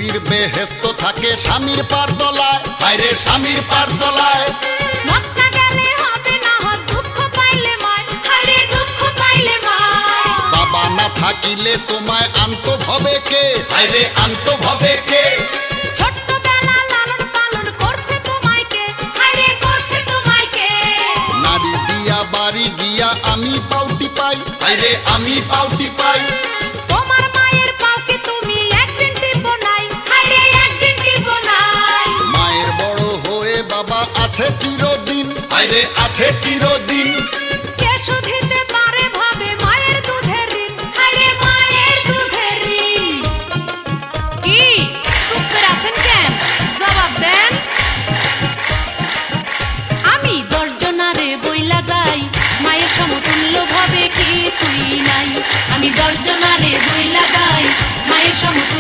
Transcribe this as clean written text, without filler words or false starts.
স্ত্রীর বেহেস্ত থাকে স্বামীর পার তলায়, হায়রে স্বামীর পার তলায়। মক্কা গেলে হবে না হজ, দুঃখ পাইলে মায়, হায়রে দুঃখ পাইলে মায়। বাবা না থাকিলে তোমায় আনতো ভবে কে, হায়রে আনতো ভবে কে। ছোট্টবেলা লালন পালন করছে তোমায় কে, হায়রে করছে তোমায় কে। নারী দিয়া বাড়ি গিয়া আমি পাউটি পাই, হায়রে আমি পাউটি পাই। তোমার মায়ের পাওকে তুমি একদিন টিপো নাই, হায়রে একদিন টিপো নাই। মায়ের বড় হয়ে বাবা আছে চিরদিন, হায়রে আছে চিরদিন। কে শুধিতে পারে ভাবে মায়ের দুধের ঋণ, হায়রে মায়ের দুধের ঋণ। কি চুপ করে আছেন কেন? জবাব দেন। আমি দর্জনারে বইলা যাই, মায়ের সমতুল্য ভাবে কিছুই নাই। আমি দর্জনারে বইলা যাই, মায়ের সমতুল্য